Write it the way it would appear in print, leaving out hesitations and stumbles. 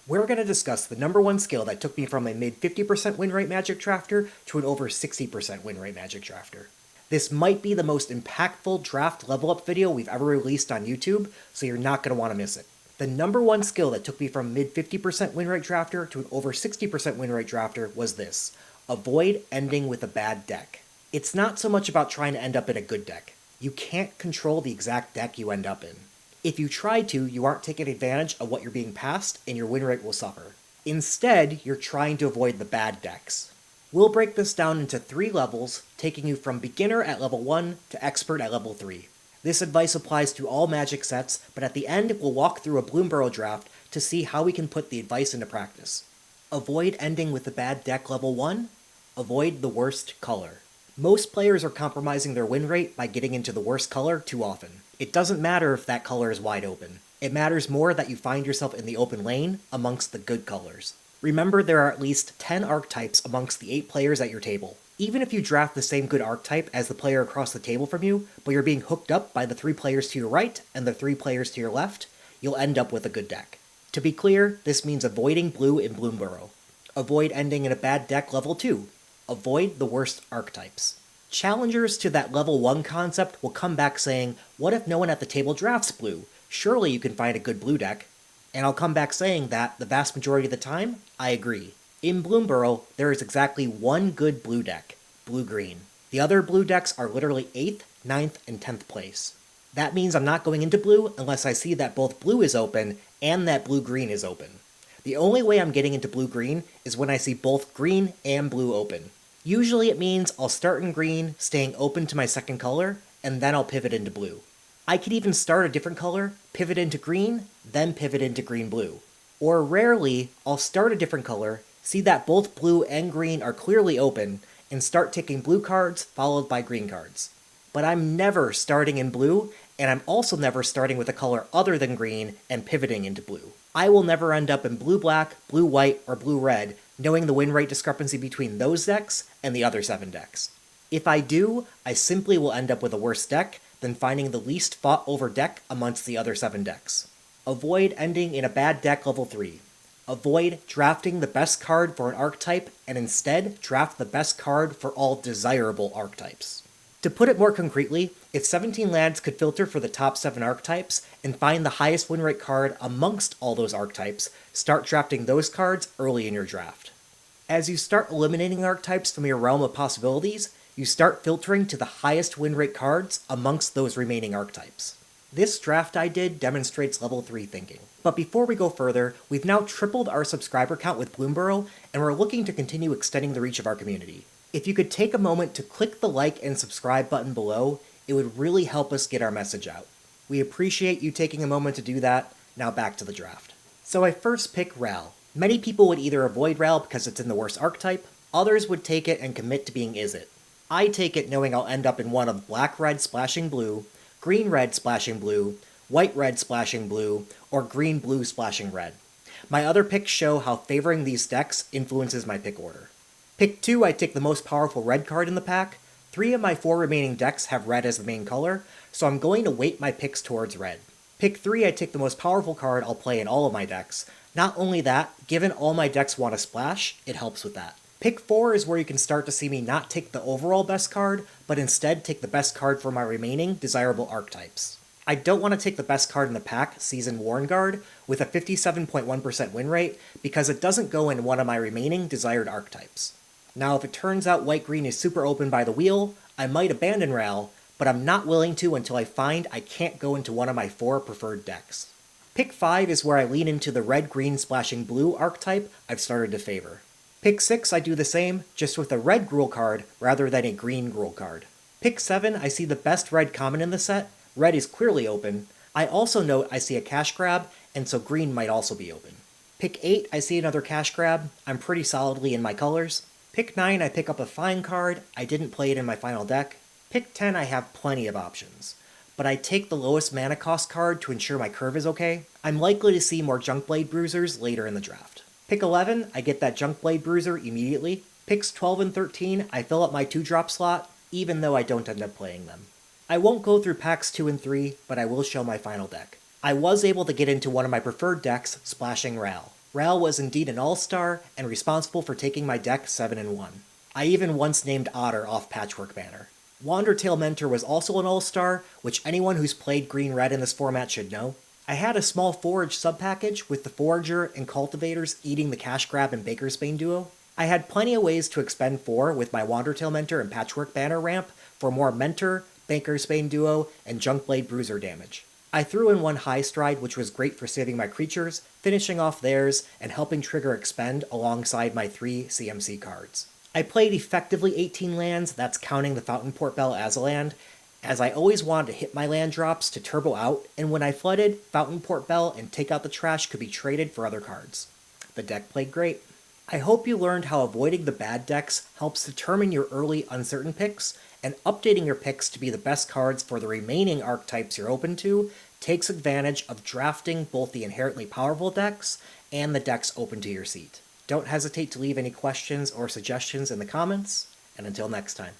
We're going to discuss the number one skill that took me from a mid 50% win rate Magic Drafter to an over 60% win rate Magic Drafter. This might be the most impactful draft level up video we've ever released on YouTube, so you're not going to want to miss it. The number one skill that took me from mid 50% win rate drafter to an over 60% win rate drafter was this: avoid ending with a bad deck. It's not so much about trying to end up in a good deck. You can't control the exact deck you end up in. If you try to, you aren't taking advantage of what you're being passed, and your win rate will suffer. Instead, you're trying to avoid the bad decks. We'll break this down into 3 levels, taking you from beginner at level 1 to expert at level 3. This advice applies to all Magic sets, but at the end we'll walk through a Bloomburrow draft to see how we can put the advice into practice. Avoid ending with a bad deck level 1. Avoid the worst color. Most players are compromising their win rate by getting into the worst color too often. It doesn't matter if that color is wide open. It matters more that you find yourself in the open lane amongst the good colors. Remember, there are at least 10 archetypes amongst the 8 players at your table. Even if you draft the same good archetype as the player across the table from you, but you're being hooked up by the 3 players to your right and the 3 players to your left, you'll end up with a good deck. To be clear, this means avoiding blue in Bloomburrow. Avoid ending in a bad deck level 2. Avoid the worst archetypes. Challengers to that level 1 concept will come back saying, what if no one at the table drafts blue? Surely you can find a good blue deck. And I'll come back saying that, the vast majority of the time, I agree. In Bloomburrow, there is exactly one good blue deck, blue-green. The other blue decks are literally 8th, 9th, and 10th place. That means I'm not going into blue unless I see that both blue is open and that blue-green is open. The only way I'm getting into blue-green is when I see both green and blue open. Usually it means I'll start in green, staying open to my second color, and then I'll pivot into blue. I could even start a different color, pivot into green, then pivot into green-blue. Or rarely, I'll start a different color, see that both blue and green are clearly open, and start taking blue cards followed by green cards. But I'm never starting in blue, and I'm also never starting with a color other than green and pivoting into blue. I will never end up in blue-black, blue-white, or blue-red, knowing the win rate discrepancy between those decks and the other 7 decks. If I do, I simply will end up with a worse deck than finding the least fought over deck amongst the other 7 decks. Avoid ending in a bad deck level 3. Avoid drafting the best card for an archetype and instead draft the best card for all desirable archetypes. To put it more concretely, if 17 lands could filter for the top 7 archetypes and find the highest win rate card amongst all those archetypes, start drafting those cards early in your draft. As you start eliminating archetypes from your realm of possibilities, you start filtering to the highest win rate cards amongst those remaining archetypes. This draft I did demonstrates level 3 thinking. But before we go further, we've now tripled our subscriber count with Bloomburrow, and we're looking to continue extending the reach of our community. If you could take a moment to click the like and subscribe button below, it would really help us get our message out. We appreciate you taking a moment to do that. Now back to the draft. So I first pick Ral. Many people would either avoid Ral because it's in the worst archetype, others would take it and commit to being Izzet. I take it knowing I'll end up in one of black-red splashing blue, green-red splashing blue, white-red splashing blue, or green-blue splashing red. My other picks show how favoring these decks influences my pick order. Pick 2, I take the most powerful red card in the pack. 3 of my 4 remaining decks have red as the main color, so I'm going to weight my picks towards red. Pick 3, I take the most powerful card I'll play in all of my decks. Not only that, given all my decks want to splash, it helps with that. Pick 4 is where you can start to see me not take the overall best card, but instead take the best card for my remaining desirable archetypes. I don't want to take the best card in the pack, Seasoned Worn Guard, with a 57.1% win rate, because it doesn't go in one of my remaining desired archetypes. Now if it turns out white-green is super open by the wheel, I might abandon Ral, but I'm not willing to until I find I can't go into one of my 4 preferred decks. Pick 5 is where I lean into the red-green splashing blue archetype I've started to favor. Pick 6 I do the same, just with a red Gruul card rather than a green Gruul card. Pick 7 I see the best red common in the set, red is clearly open. I also note I see a cash grab, and so green might also be open. Pick 8 I see another cash grab, I'm pretty solidly in my colors. Pick 9 I pick up a fine card, I didn't play it in my final deck. Pick 10 I have plenty of options. But I take the lowest mana cost card to ensure my curve is okay. I'm likely to see more Junkblade Bruisers later in the draft. Pick 11, I get that Junkblade Bruiser immediately. Picks 12 and 13, I fill up my 2-drop slot, even though I don't end up playing them. I won't go through packs 2 and 3, but I will show my final deck. I was able to get into one of my preferred decks, Splashing Ral. Ral was indeed an all-star and responsible for taking my deck 7-1. I even once named Otter off Patchwork Banner. Wandertail Mentor was also an all-star, which anyone who's played green-red in this format should know. I had a small forage sub-package with the Forager and Cultivators eating the Cash Grab and Bakersbane duo. I had plenty of ways to expend 4 with my Wandertail Mentor and Patchwork Banner ramp for more Mentor, Bakersbane duo, and Junkblade Bruiser damage. I threw in one High Stride, which was great for saving my creatures, finishing off theirs, and helping trigger expend alongside my 3 CMC cards. I played effectively 18 lands, that's counting the Fountainport Bell as a land, as I always wanted to hit my land drops to turbo out, and when I flooded, Fountainport Bell and Take Out the Trash could be traded for other cards. The deck played great. I hope you learned how avoiding the bad decks helps determine your early uncertain picks, and updating your picks to be the best cards for the remaining archetypes you're open to takes advantage of drafting both the inherently powerful decks and the decks open to your seat. Don't hesitate to leave any questions or suggestions in the comments, and until next time.